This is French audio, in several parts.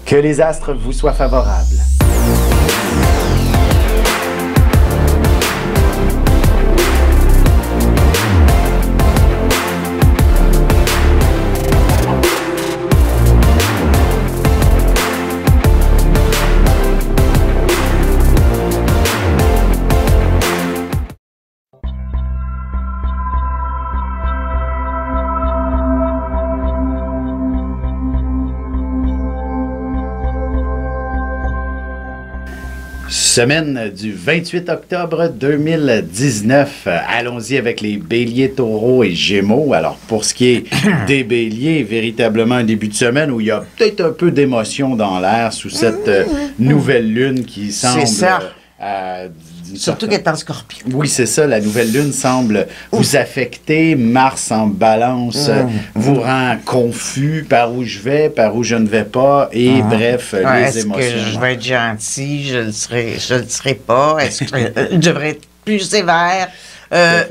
Que les astres vous soient favorables. Semaine du 28 octobre 2019. Allons-y avec les béliers, taureaux et gémeaux. Alors, pour ce qui est des béliers, véritablement un début de semaine où il y a peut-être un peu d'émotion dans l'air sous cette nouvelle lune qui semble... C'est ça. Surtout qu'elle est en scorpion. Oui, c'est ça. La nouvelle lune semble vous affecter. Mars en balance vous rend confus par où je vais, par où je ne vais pas. Et bref, les émotions. Est-ce que je vais être gentil? Je le serai pas. Est-ce que je devrais être plus sévère?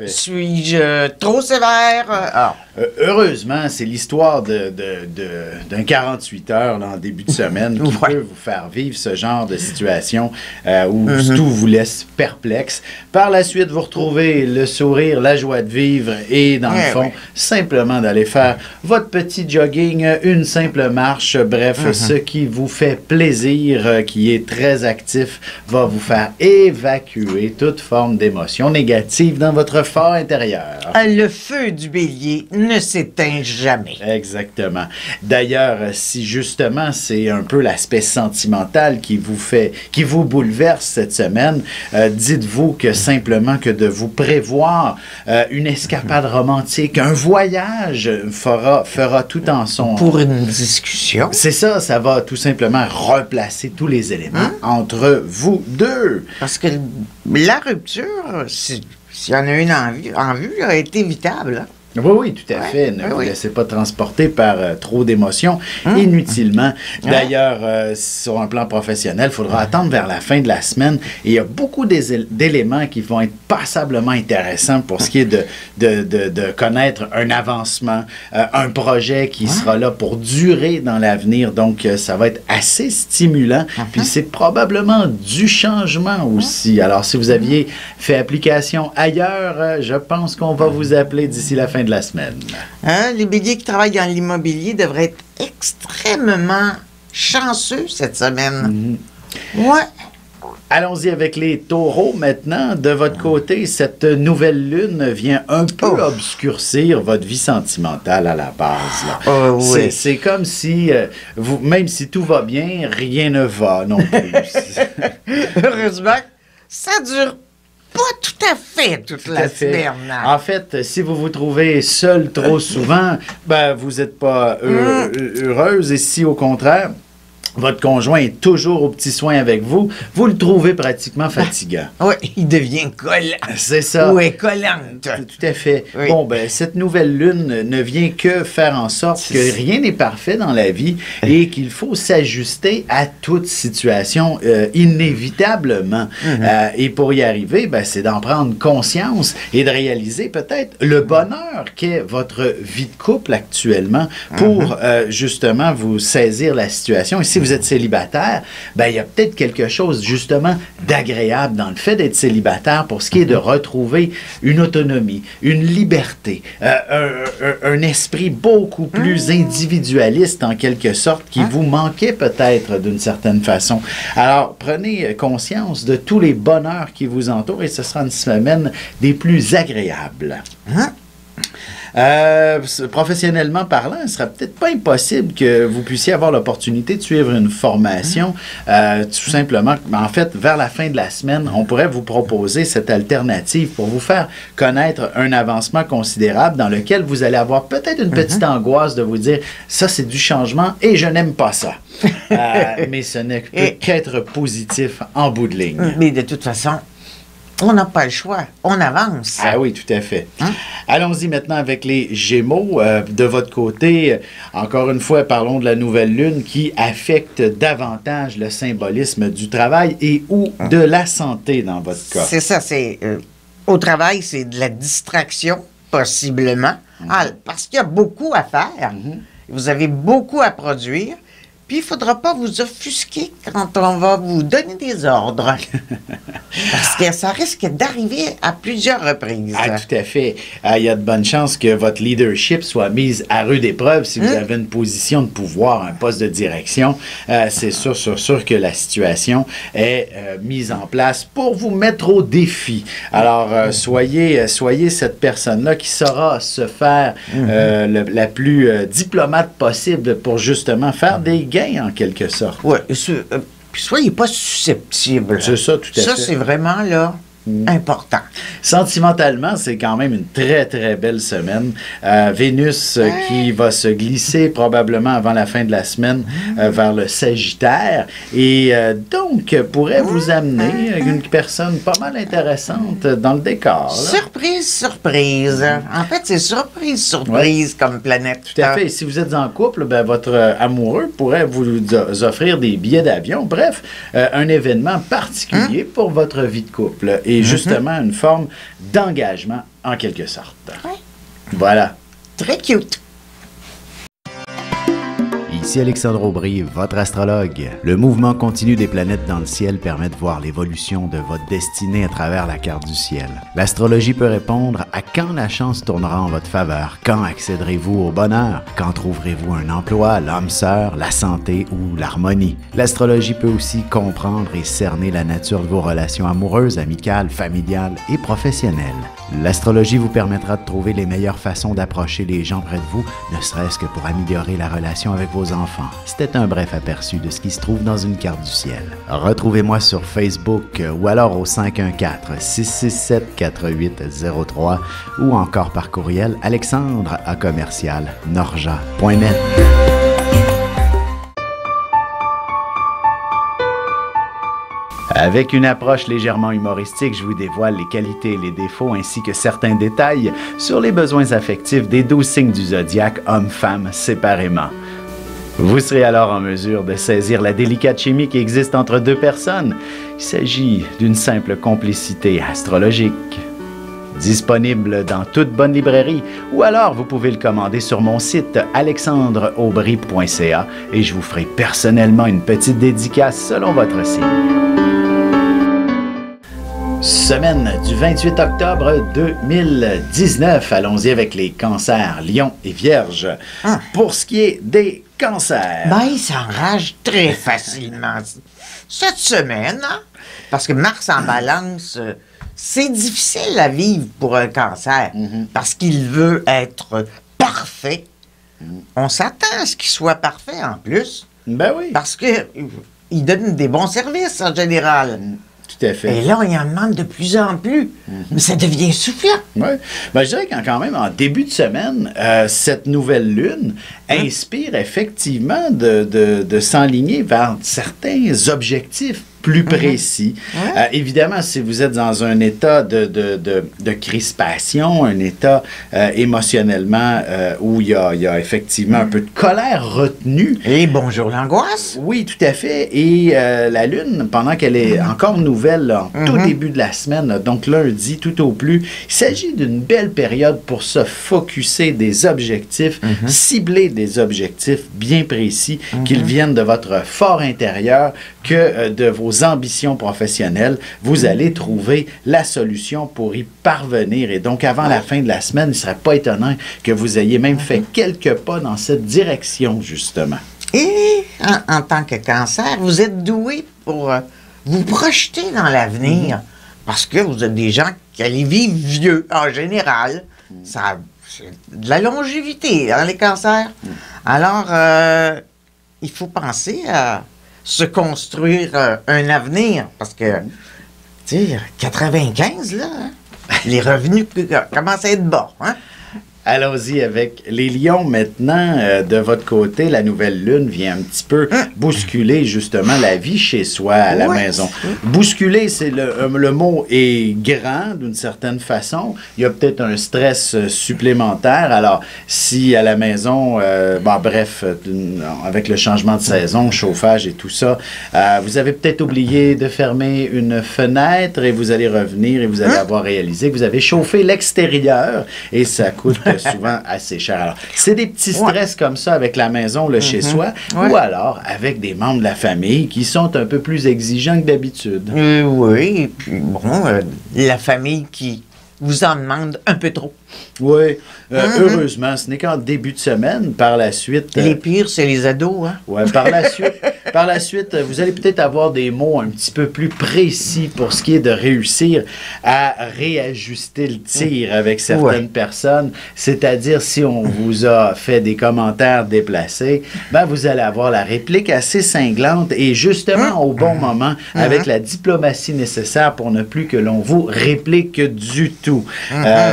Suis-je trop sévère? Heureusement, c'est l'histoire d'un 48 heures là, en début de semaine qui peut vous faire vivre ce genre de situation où tout vous laisse perplexe. Par la suite, vous retrouvez le sourire, la joie de vivre et, dans le fond, simplement d'aller faire votre petit jogging, une simple marche, bref, ce qui vous fait plaisir, qui est très actif, va vous faire évacuer toute forme d'émotion négative dans votre fort intérieur. Le feu du bélier ne s'éteint jamais. Exactement. D'ailleurs, si justement c'est un peu l'aspect sentimental qui vous bouleverse cette semaine, dites-vous que simplement que de vous prévoir une escapade romantique, un voyage fera tout en son... Pour une discussion. C'est ça, ça va tout simplement replacer tous les éléments entre vous deux. Parce que la rupture, s'il y en a une en vue, est évitable. Hein? Oui, tout à fait. Ne vous laissez pas transporter par trop d'émotions inutilement. D'ailleurs, sur un plan professionnel, il faudra attendre vers la fin de la semaine. Et il y a beaucoup d'éléments qui vont être passablement intéressants pour ce qui est de connaître un avancement, un projet qui sera là pour durer dans l'avenir. Donc, ça va être assez stimulant. Puis, c'est probablement du changement aussi. Alors, si vous aviez fait application ailleurs, je pense qu'on va vous appeler d'ici la fin de la semaine. Les béliers qui travaillent dans l'immobilier devraient être extrêmement chanceux cette semaine. Allons-y avec les taureaux maintenant. De votre côté, cette nouvelle lune vient un peu obscurcir votre vie sentimentale à la base. C'est comme si, même si tout va bien, rien ne va non plus. Heureusement, ça dure pas tout à fait toute la semaine. En fait, si vous vous trouvez seul trop souvent, vous n'êtes pas heureuse. Et si, au contraire, votre conjoint est toujours aux petits soins avec vous, vous le trouvez pratiquement fatigant. Oui, il devient collant. C'est ça. Oui, collante. Tout à fait. Oui. Bon, cette nouvelle lune ne vient que faire en sorte que rien n'est parfait dans la vie et qu'il faut s'ajuster à toute situation inévitablement. Et pour y arriver, c'est d'en prendre conscience et de réaliser peut-être le bonheur qu'est votre vie de couple actuellement pour justement vous saisir la situation. Et si vous êtes célibataire, il y a peut-être quelque chose justement d'agréable dans le fait d'être célibataire pour ce qui est de retrouver une autonomie, une liberté, un esprit beaucoup plus individualiste en quelque sorte qui vous manquait peut-être d'une certaine façon. Alors, prenez conscience de tous les bonheurs qui vous entourent et ce sera une semaine des plus agréables. Professionnellement parlant, il ne sera peut-être pas impossible que vous puissiez avoir l'opportunité de suivre une formation, tout simplement. En fait, vers la fin de la semaine, on pourrait vous proposer cette alternative pour vous faire connaître un avancement considérable dans lequel vous allez avoir peut-être une petite angoisse de vous dire « ça, c'est du changement et je n'aime pas ça ». Mais ce n'est qu'être positif en bout de ligne. Mais de toute façon, on n'a pas le choix. On avance. Ah oui, tout à fait. Allons-y maintenant avec les Gémeaux. De votre côté, encore une fois, parlons de la nouvelle lune qui affecte davantage le symbolisme du travail et ou de la santé dans votre cas. C'est ça. Au travail, c'est de la distraction, possiblement, parce qu'il y a beaucoup à faire. Vous avez beaucoup à produire. Puis il ne faudra pas vous offusquer quand on va vous donner des ordres. Parce que ça risque d'arriver à plusieurs reprises. Ah, tout à fait. Il y a de bonnes chances que votre leadership soit mis à rude épreuve si vous avez une position de pouvoir, un poste de direction. C'est sûr que la situation est mise en place pour vous mettre au défi. Alors, soyez cette personne-là qui saura se faire la plus diplomate possible pour justement faire des gains en quelque sorte. Oui, soyez pas susceptible. C'est ça, tout à fait. Ça, c'est vraiment, là, important. Sentimentalement, c'est quand même une très, très belle semaine. Vénus qui va se glisser probablement avant la fin de la semaine vers le Sagittaire et donc pourrait vous amener une personne pas mal intéressante dans le décor. Là. Surprise, surprise. En fait, c'est surprise comme planète. Tout à fait. Si vous êtes en couple, ben, votre amoureux pourrait vous offrir des billets d'avion. Bref, un événement particulier pour votre vie de couple. Et justement, une forme d'engagement, en quelque sorte. Ouais. Voilà. Très cute. Ici Alexandre Aubry, votre astrologue. Le mouvement continu des planètes dans le ciel permet de voir l'évolution de votre destinée à travers la carte du ciel. L'astrologie peut répondre à quand la chance tournera en votre faveur, quand accéderez-vous au bonheur, quand trouverez-vous un emploi, l'âme sœur, la santé ou l'harmonie. L'astrologie peut aussi comprendre et cerner la nature de vos relations amoureuses, amicales, familiales et professionnelles. L'astrologie vous permettra de trouver les meilleures façons d'approcher les gens près de vous, ne serait-ce que pour améliorer la relation avec vos enfants. C'était un bref aperçu de ce qui se trouve dans une carte du ciel. Retrouvez-moi sur Facebook ou alors au 514-667-4803 ou encore par courriel alexandre@norja.net. Avec une approche légèrement humoristique, je vous dévoile les qualités et les défauts ainsi que certains détails sur les besoins affectifs des 12 signes du zodiaque, hommes-femmes séparément. Vous serez alors en mesure de saisir la délicate chimie qui existe entre deux personnes. Il s'agit d'une simple complicité astrologique. Disponible dans toute bonne librairie ou alors vous pouvez le commander sur mon site alexandreaubry.ca et je vous ferai personnellement une petite dédicace selon votre signe. Semaine du 28 octobre 2019. Allons-y avec les cancers, lions et vierges. Pour ce qui est des cancers. Ben, il s'enrage très facilement. Cette semaine, hein, parce que Mars en balance, c'est difficile à vivre pour un cancer, parce qu'il veut être parfait. On s'attend à ce qu'il soit parfait en plus. Ben oui. Parce que il donne des bons services en général. Tout à fait. Et là, on y en demande de plus en plus. Mais ça devient soufflant. Oui. Ben, je dirais quand même, en début de semaine, cette nouvelle lune inspire effectivement de s'enligner vers certains objectifs plus précis. Évidemment, si vous êtes dans un état de crispation, un état émotionnellement où il y a effectivement un peu de colère retenue. Et bonjour l'angoisse. Oui, tout à fait. Et la Lune, pendant qu'elle est encore nouvelle, là, en tout début de la semaine, là, donc lundi, tout au plus, il s'agit d'une belle période pour se focusser des objectifs, cibler des objectifs bien précis, qu'ils viennent de votre fort intérieur que de vos ambitions professionnelles. Vous allez trouver la solution pour y parvenir. Et donc, avant la fin de la semaine, il ne serait pas étonnant que vous ayez même fait quelques pas dans cette direction, justement. Et en tant que cancer, vous êtes doué pour vous projeter dans l'avenir. Parce que vous êtes des gens qui allaient vivre vieux, en général. Ça, c'est de la longévité, hein, les cancers. Alors, il faut penser à se construire un avenir. Parce que, tu sais, 95, là, hein, les revenus commencent à être bas. Hein? Allons-y avec les lions maintenant. De votre côté, la nouvelle lune vient un petit peu bousculer justement la vie chez soi à la maison. Bousculer, c'est le mot est grand d'une certaine façon. Il y a peut-être un stress supplémentaire. Alors, si à la maison, bref, avec le changement de saison, chauffage et tout ça, vous avez peut-être oublié de fermer une fenêtre et vous allez revenir et vous allez avoir réalisé que vous avez chauffé l'extérieur et ça coûte souvent assez cher. Alors, c'est des petits stress comme ça avec la maison, le chez-soi, ou alors avec des membres de la famille qui sont un peu plus exigeants que d'habitude. Oui, et puis bon, la famille qui vous en demande un peu trop. Oui, heureusement, ce n'est qu'en début de semaine. Par la suite... Les pires, c'est les ados, hein? Oui, par la suite, vous allez peut-être avoir des mots un petit peu plus précis pour ce qui est de réussir à réajuster le tir avec certaines personnes. C'est-à-dire, si on vous a fait des commentaires déplacés, ben vous allez avoir la réplique assez cinglante et justement au bon moment, avec la diplomatie nécessaire pour ne plus que l'on vous réplique du tout.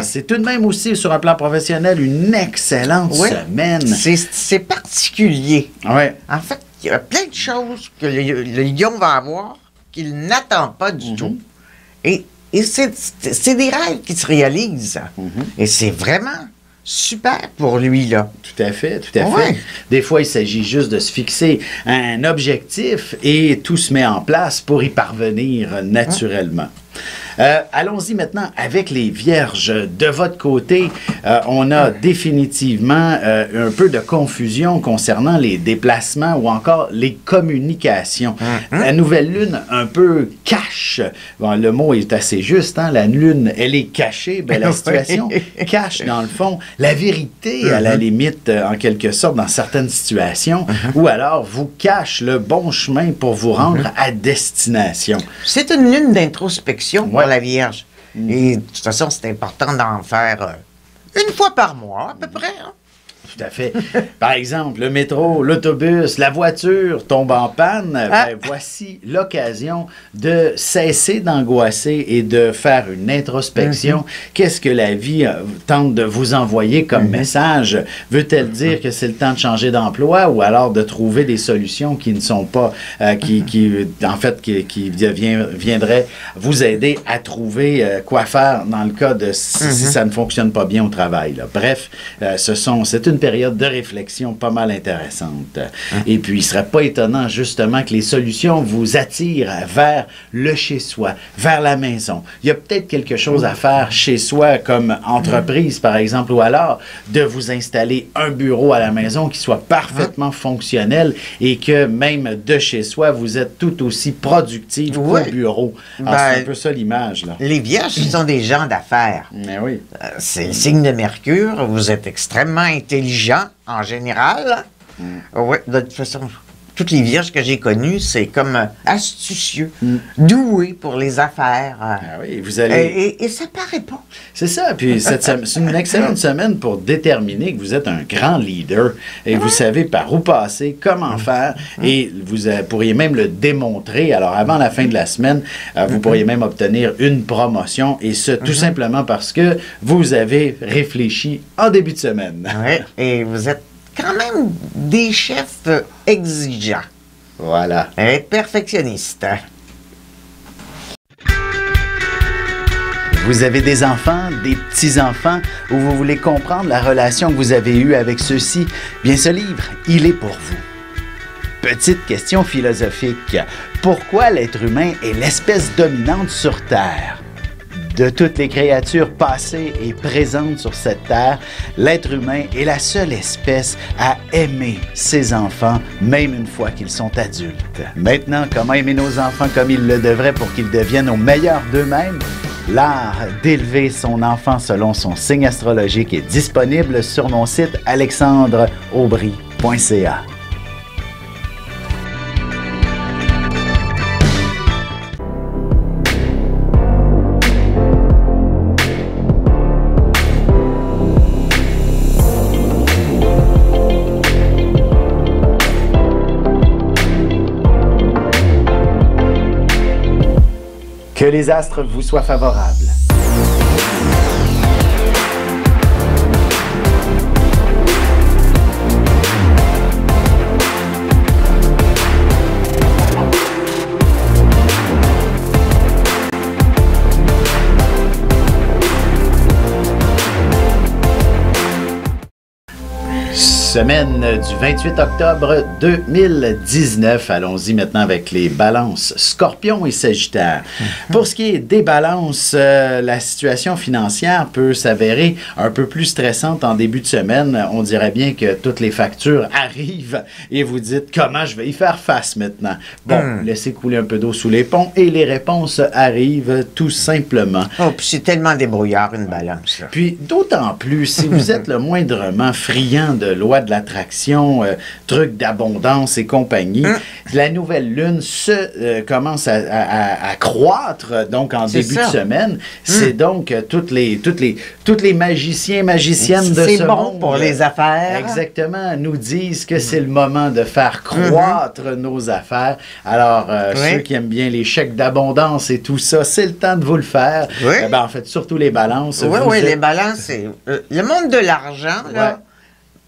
C'est tout de même aussi, sur un plan professionnel, une excellente semaine. C'est particulier. Oui. En fait, il y a plein de choses que le lion va avoir qu'il n'attend pas du tout. Et c'est des rêves qui se réalisent. Et c'est vraiment super pour lui, là. Tout à fait, tout à fait. Des fois, il s'agit juste de se fixer un objectif et tout se met en place pour y parvenir naturellement. Allons-y maintenant avec les vierges. De votre côté, on a définitivement un peu de confusion concernant les déplacements ou encore les communications. La nouvelle lune un peu cache. Bon, le mot est assez juste, hein? La lune, elle est cachée. Ben, la situation cache, dans le fond, la vérité, à la limite, en quelque sorte, dans certaines situations, ou alors vous cache le bon chemin pour vous rendre à destination. C'est une lune d'introspection pour la Vierge. Et de toute façon, c'est important d'en faire une fois par mois, à peu près. Hein? Tout à fait. Par exemple, le métro, l'autobus, la voiture tombe en panne. Ben, voici l'occasion de cesser d'angoisser et de faire une introspection. Qu'est-ce que la vie tente de vous envoyer comme message? Veut-elle dire que c'est le temps de changer d'emploi ou alors de trouver des solutions qui ne sont pas, qui viendraient vous aider à trouver quoi faire dans le cas de si ça ne fonctionne pas bien au travail, là. Bref, c'est une période de réflexion pas mal intéressante. Et puis, il ne serait pas étonnant, justement, que les solutions vous attirent vers le chez-soi, vers la maison. Il y a peut-être quelque chose à faire chez soi comme entreprise, par exemple, ou alors de vous installer un bureau à la maison qui soit parfaitement fonctionnel et que même de chez soi, vous êtes tout aussi productif qu'au bureau. Alors, c'est un peu ça l'image, là. Les vierges sont des gens d'affaires. Mais oui. C'est le signe de Mercure. Vous êtes extrêmement intelligent en général. Oui, de toute façon, toutes les vierges que j'ai connues, c'est comme astucieux, doué pour les affaires. Oui, vous allez... Et ça paraît pas. C'est ça. Puis c'est une excellente semaine pour déterminer que vous êtes un grand leader et vous savez par où passer, comment faire et vous pourriez même le démontrer. Alors, avant la fin de la semaine, vous pourriez même obtenir une promotion et ce, tout simplement parce que vous avez réfléchi en début de semaine. Oui, et vous êtes quand même des chefs exigeants. Voilà. Et perfectionnistes. Vous avez des enfants, des petits-enfants, ou vous voulez comprendre la relation que vous avez eue avec ceux-ci? Bien, ce livre, il est pour vous. Petite question philosophique. Pourquoi l'être humain est l'espèce dominante sur Terre? De toutes les créatures passées et présentes sur cette terre, l'être humain est la seule espèce à aimer ses enfants, même une fois qu'ils sont adultes. Maintenant, comment aimer nos enfants comme ils le devraient pour qu'ils deviennent au meilleur d'eux-mêmes? L'art d'élever son enfant selon son signe astrologique est disponible sur mon site alexandreaubry.ca. Que les astres vous soient favorables. Semaine du 28 octobre 2019. Allons-y maintenant avec les balances Scorpion et Sagittaire. Pour ce qui est des balances, la situation financière peut s'avérer un peu plus stressante en début de semaine. On dirait bien que toutes les factures arrivent et vous dites comment je vais y faire face maintenant. Bon, laissez couler un peu d'eau sous les ponts et les réponses arrivent tout simplement. Oh, puis c'est tellement débrouillard une balance. Là. Puis d'autant plus, si vous êtes le moindrement friand de loi de l'attraction, trucs d'abondance et compagnie, la nouvelle lune commence à croître donc en début de semaine. C'est donc toutes les magiciens, magiciennes de ce monde. C'est bon pour les affaires. Exactement, nous disent que c'est le moment de faire croître nos affaires. Alors, ceux qui aiment bien les chèques d'abondance et tout ça, c'est le temps de vous le faire. Oui. En fait, surtout les balances. Oui, les balances, c'est... le monde de l'argent, là...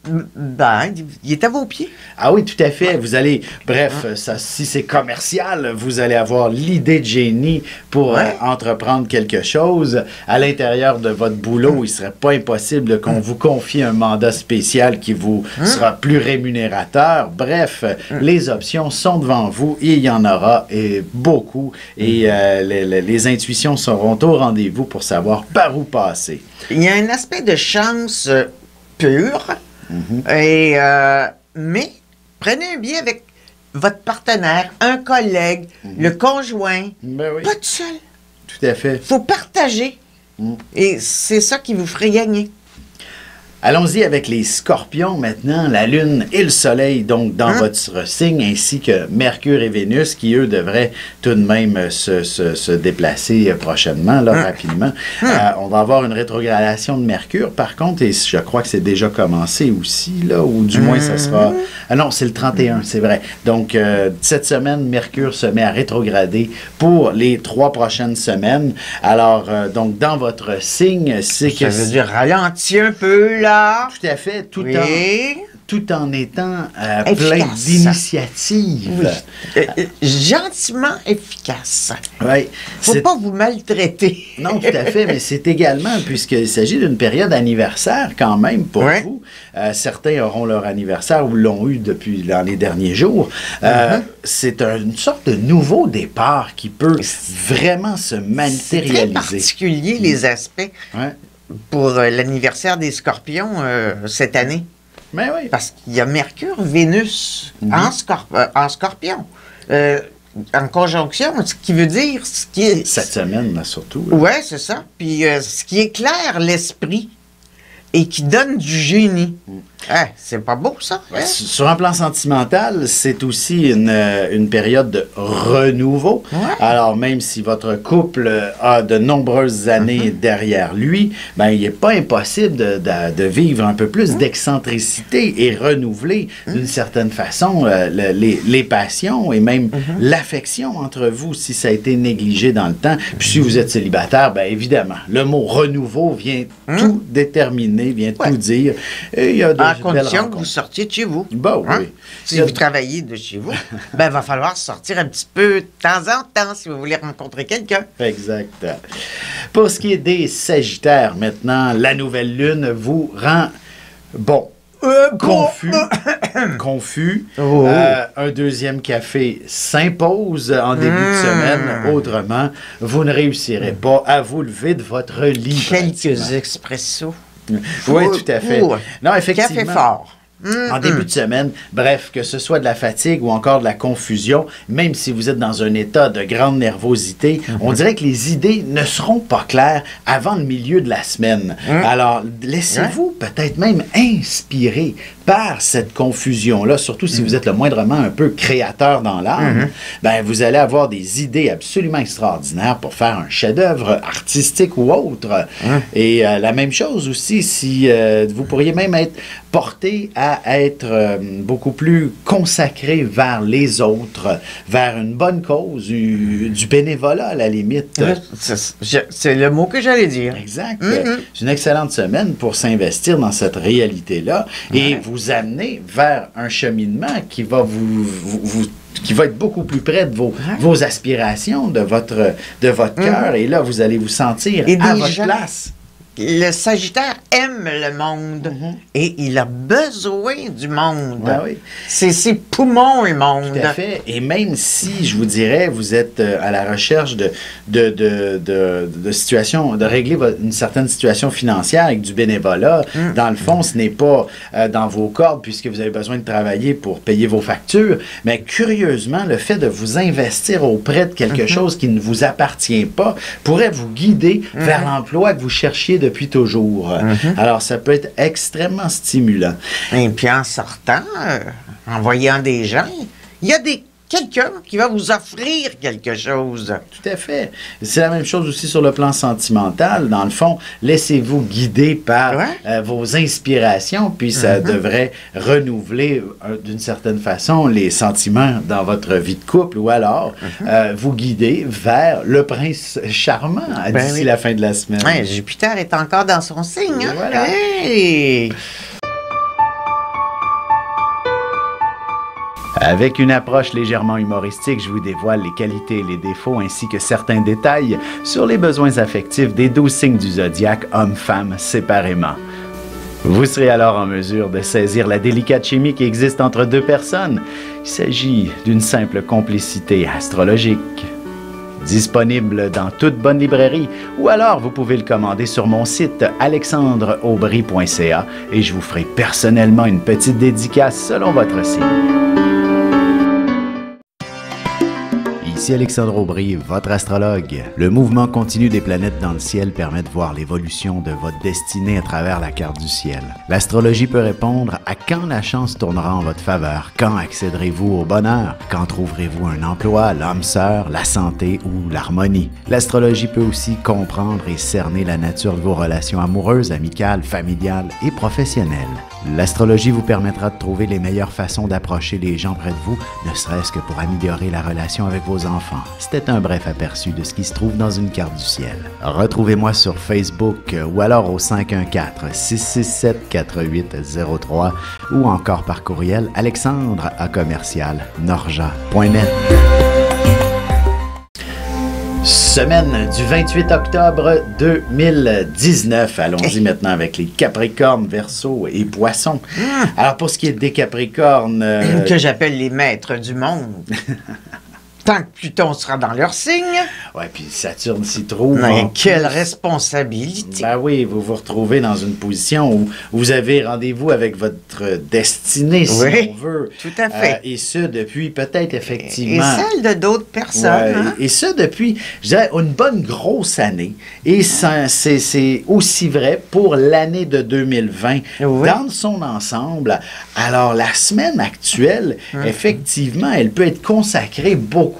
Ben, il est à vos pieds. Ah oui, tout à fait. Vous allez, bref, si c'est commercial, vous allez avoir l'idée de génie pour entreprendre quelque chose. À l'intérieur de votre boulot, il ne serait pas impossible qu'on vous confie un mandat spécial qui vous sera plus rémunérateur. Bref, les options sont devant vous et il y en aura beaucoup. Et les intuitions seront au rendez-vous pour savoir par où passer. Il y a un aspect de chance pure. Mais prenez un billet avec votre partenaire, un collègue, le conjoint, pas tout seul. Tout à fait. Il faut partager. Et c'est ça qui vous ferait gagner. Allons-y avec les Scorpions maintenant, la Lune et le Soleil, donc dans votre signe, ainsi que Mercure et Vénus, qui, eux, devraient tout de même se déplacer prochainement, là, rapidement. On va avoir une rétrogradation de Mercure, par contre, et je crois que c'est déjà commencé aussi, là, ou du moins, ça sera... Ah non, c'est le 31, c'est vrai. Donc, cette semaine, Mercure se met à rétrograder pour les 3 prochaines semaines. Alors, donc, dans votre signe, c'est que... Ça veut dire ralentir un peu, là. Tout à fait, tout en étant plein d'initiatives. Oui. Gentiment efficace. Oui. Faut pas vous maltraiter. Non, tout à fait, mais c'est également, puisqu'il s'agit d'une période anniversaire quand même pour vous. Certains auront leur anniversaire ou l'ont eu dans les derniers jours. C'est une sorte de nouveau départ qui peut vraiment se matérialiser. C'est très particulier, les aspects. Pour l'anniversaire des Scorpions cette année. Mais oui. Parce qu'il y a Mercure, Vénus en Scorpion. En conjonction, ce qui veut dire... Cette semaine, là, surtout. Oui, c'est ça. Puis ce qui éclaire l'esprit et qui donne du génie. C'est pas beau, ça? Hein? Sur un plan sentimental, c'est aussi une période de renouveau. Alors, même si votre couple a de nombreuses années derrière lui, ben, il n'est pas impossible de vivre un peu plus d'excentricité et renouveler d'une certaine façon les passions et même l'affection entre vous si ça a été négligé dans le temps. Puis si vous êtes célibataire, bien évidemment, le mot renouveau vient tout déterminer, vient tout dire. Et il y a à condition que vous sortiez de chez vous. Bon, oui. Si vous travaillez de chez vous, ben, il va falloir sortir un petit peu de temps en temps si vous voulez rencontrer quelqu'un. Exact. Pour ce qui est des Sagittaires, maintenant, la nouvelle lune vous rend, confus. Un deuxième café s'impose en début de semaine. Autrement, vous ne réussirez pas à vous lever de votre lit. Quelques expressos. Oui, tout à fait. Non, effectivement. Café fort. En début de semaine, bref, que ce soit de la fatigue ou encore de la confusion, même si vous êtes dans un état de grande nervosité, on dirait que les idées ne seront pas claires avant le milieu de la semaine. Alors, laissez-vous peut-être même inspirer par cette confusion-là, surtout si vous êtes le moindrement un peu créateur dans l'âme, ben, vous allez avoir des idées absolument extraordinaires pour faire un chef-d'œuvre artistique ou autre. Et la même chose aussi, si vous pourriez même être porté à être beaucoup plus consacré vers les autres, vers une bonne cause, du bénévolat à la limite. C'est le mot que j'allais dire. Exact. C'est une excellente semaine pour s'investir dans cette réalité-là et vous amener vers un cheminement qui va qui va être beaucoup plus près de vos aspirations, de votre cœur. Et là, vous allez vous sentir à votre place. le Sagittaire aime le monde et il a besoin du monde. Ben oui. C'est ses poumons, le monde. Tout à fait. Et même si, je vous dirais, vous êtes à la recherche de situation, de régler une certaine situation financière avec du bénévolat, dans le fond, ce n'est pas dans vos cordes puisque vous avez besoin de travailler pour payer vos factures. Mais curieusement, le fait de vous investir auprès de quelque chose qui ne vous appartient pas pourrait vous guider vers l'emploi que vous cherchiez depuis toujours. Alors, ça peut être extrêmement stimulant. Et puis en sortant, en voyant des gens, il y a quelqu'un qui va vous offrir quelque chose. Tout à fait. C'est la même chose aussi sur le plan sentimental. Dans le fond, laissez-vous guider par vos inspirations, puis ça devrait renouveler d'une certaine façon les sentiments dans votre vie de couple, ou alors vous guider vers le prince charmant d'ici la fin de la semaine. Ouais, Jupiter est encore dans son signe. Et voilà. Hey! Avec une approche légèrement humoristique, je vous dévoile les qualités et les défauts ainsi que certains détails sur les besoins affectifs des 12 signes du zodiaque, hommes-femmes séparément. Vous serez alors en mesure de saisir la délicate chimie qui existe entre deux personnes. Il s'agit d'une simple complicité astrologique. Disponible dans toute bonne librairie, ou alors vous pouvez le commander sur mon site alexandreaubry.ca et je vous ferai personnellement une petite dédicace selon votre signe. Ici Alexandre Aubry, votre astrologue. Le mouvement continu des planètes dans le ciel permet de voir l'évolution de votre destinée à travers la carte du ciel. L'astrologie peut répondre à quand la chance tournera en votre faveur, quand accéderez-vous au bonheur, quand trouverez-vous un emploi, l'âme sœur, la santé ou l'harmonie. L'astrologie peut aussi comprendre et cerner la nature de vos relations amoureuses, amicales, familiales et professionnelles. L'astrologie vous permettra de trouver les meilleures façons d'approcher les gens près de vous, ne serait-ce que pour améliorer la relation avec vos enfants. C'était un bref aperçu de ce qui se trouve dans une carte du ciel. Retrouvez-moi sur Facebook ou alors au 514-667-4803 ou encore par courriel alexandre@norja.net. Semaine du 28 octobre 2019. Allons-y maintenant avec les Capricornes, Verseaux et Poissons. Alors, pour ce qui est des Capricornes... que j'appelle les maîtres du monde. Tant que Pluton sera dans leur signe. Ouais, puis Saturne s'y trouve. Mais quelle responsabilité. Ben oui, vous vous retrouvez dans une position où vous avez rendez-vous avec votre destinée, si on veut. Tout à fait. Et ce, depuis peut-être effectivement... Et celle de d'autres personnes. Ouais, hein? Et ça, depuis, je dirais, une bonne grosse année. Et c'est aussi vrai pour l'année de 2020, dans son ensemble. Alors, la semaine actuelle, effectivement, elle peut être consacrée beaucoup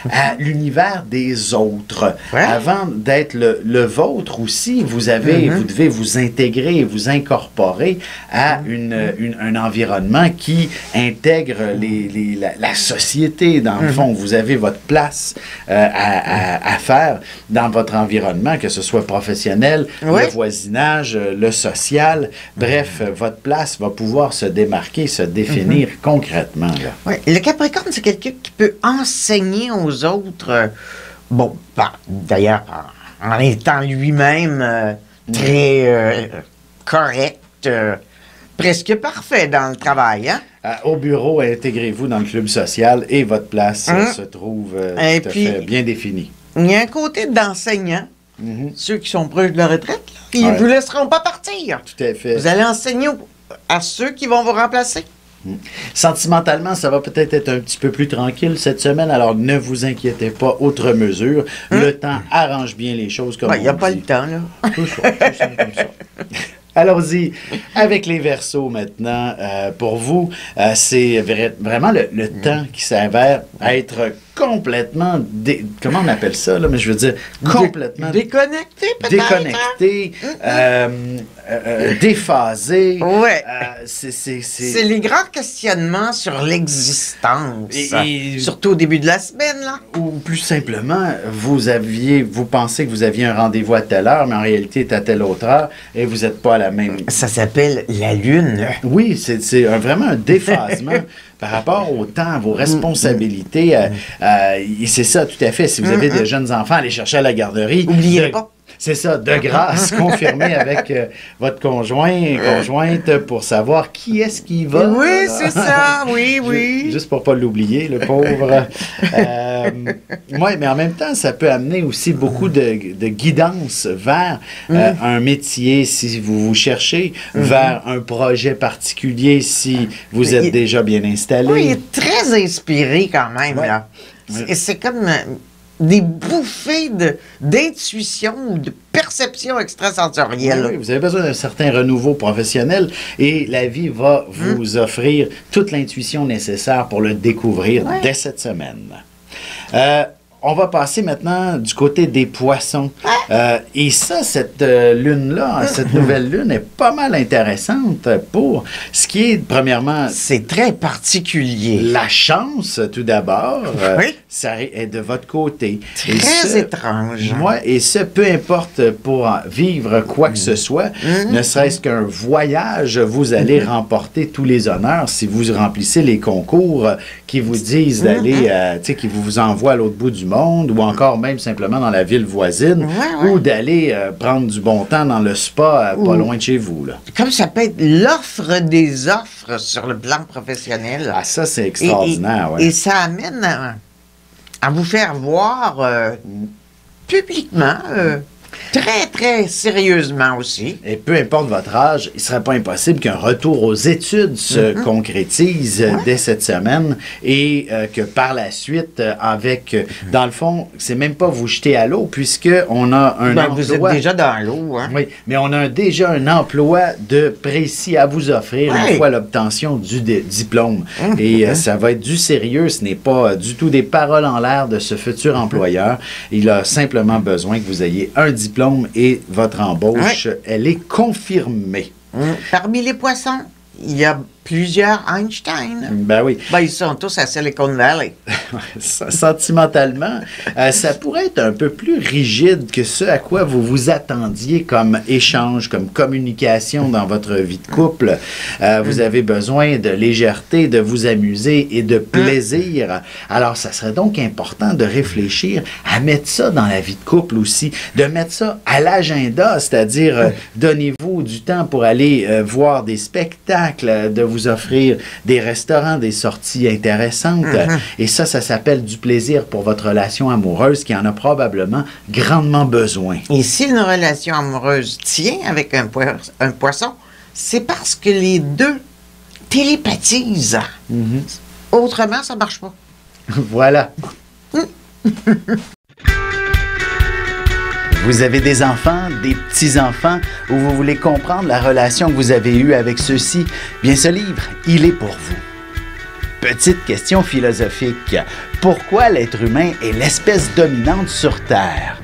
à l'univers des autres. Avant d'être le vôtre aussi, vous devez vous intégrer, vous incorporer à un environnement qui intègre la société. Dans le fond, vous avez votre place à faire dans votre environnement, que ce soit professionnel, le voisinage, le social. Bref, votre place va pouvoir se démarquer, se définir concrètement. Là. Ouais. Le Capricorne, c'est quelqu'un qui peut enseigner aux autres, d'ailleurs, en étant lui-même très correct, presque parfait dans le travail. Hein? Au bureau, intégrez-vous dans le club social et votre place se trouve tout à fait bien définie. Il y a un côté d'enseignant. Ceux qui sont proches de la retraite, ils ne vous laisseront pas partir. Tout à fait. Vous allez enseigner à ceux qui vont vous remplacer. Sentimentalement, ça va peut-être être un petit peu plus tranquille cette semaine, alors ne vous inquiétez pas, outre mesure. Le temps arrange bien les choses comme il n'y a pas le temps, là. Tout ça, comme ça. Allons-y avec les Verseaux maintenant. Pour vous, c'est vraiment le temps qui s'avère être complètement... comment on appelle ça, là? Mais je veux dire, complètement... Déconnecté, peut-être? Déconnecté, déphasé. Ouais. C'est les grands questionnements sur l'existence. Surtout au début de la semaine, là. Ou plus simplement, vous pensez que vous aviez un rendez-vous à telle heure, mais en réalité, c'est à telle autre heure, et vous n'êtes pas à la même... Ça s'appelle la Lune. Oui, c'est vraiment un déphasement par rapport au temps, à vos responsabilités. Et c'est ça, tout à fait. Si vous avez de jeunes enfants, allez chercher à la garderie. N'oubliez pas. C'est ça, de grâce, confirmez avec votre conjointe pour savoir qui est-ce qui va. Oui, c'est ça, oui. Juste pour ne pas l'oublier, le pauvre. Oui, mais en même temps, ça peut amener aussi beaucoup de guidance vers un métier si vous cherchez, vers un projet particulier si vous êtes déjà bien installé. Oui, il est très inspiré quand même, là. C'est comme des bouffées d'intuition ou de perception extrasensorielle. Oui, vous avez besoin d'un certain renouveau professionnel et la vie va vous offrir toute l'intuition nécessaire pour le découvrir dès cette semaine. On va passer maintenant du côté des poissons. Et ça, cette lune-là, cette nouvelle lune est pas mal intéressante pour ce qui est, premièrement... C'est très particulier. La chance, tout d'abord, oui. Ça est de votre côté. Très étrange. Moi, et ce, peu importe pour vivre quoi que ce soit, ne serait-ce qu'un voyage, vous allez remporter tous les honneurs si vous remplissez les concours qui vous disent d'aller, qui vous envoient à l'autre bout du monde, ou encore même simplement dans la ville voisine, ou d'aller prendre du bon temps dans le spa pas loin de chez vous. Là. Comme ça peut être l'offre des offres sur le plan professionnel. Ah, ça, c'est extraordinaire, et ça amène à vous faire voir publiquement, très, très sérieusement aussi. Et peu importe votre âge, il ne serait pas impossible qu'un retour aux études se concrétise dès cette semaine et que par la suite, dans le fond, c'est même pas vous jeter à l'eau puisqu'on a un emploi... Vous êtes déjà dans l'eau, hein? Oui, mais on a déjà un emploi de précis à vous offrir une fois l'obtention du diplôme. Et ça va être du sérieux, ce n'est pas du tout des paroles en l'air de ce futur employeur. Il a simplement besoin que vous ayez un diplôme et votre embauche, elle est confirmée. Parmi les poissons, il y a plusieurs Einstein. Ben oui. Ben, ils sont tous à Silicon Valley. Sentimentalement, ça pourrait être un peu plus rigide que ce à quoi vous vous attendiez comme échange, comme communication dans votre vie de couple. Vous avez besoin de légèreté, de vous amuser et de plaisir. Alors, ça serait donc important de réfléchir à mettre ça dans la vie de couple aussi, de mettre ça à l'agenda, c'est-à-dire donnez-vous du temps pour aller voir des spectacles, de vous offrir des restaurants, des sorties intéressantes. Et ça s'appelle du plaisir pour votre relation amoureuse qui en a probablement grandement besoin. Et si une relation amoureuse tient avec un poisson, c'est parce que les deux télépathisent. Autrement, ça ne marche pas. Voilà. Vous avez des enfants, des petits-enfants, ou vous voulez comprendre la relation que vous avez eue avec ceux-ci? Bien, ce livre, il est pour vous. Petite question philosophique. Pourquoi l'être humain est l'espèce dominante sur Terre?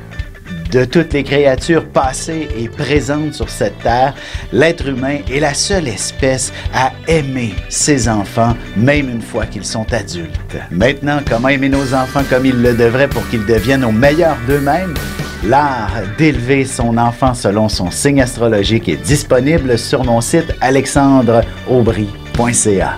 De toutes les créatures passées et présentes sur cette terre, l'être humain est la seule espèce à aimer ses enfants, même une fois qu'ils sont adultes. Maintenant, comment aimer nos enfants comme ils le devraient pour qu'ils deviennent au meilleur d'eux-mêmes? L'art d'élever son enfant selon son signe astrologique est disponible sur mon site alexandreaubry.ca.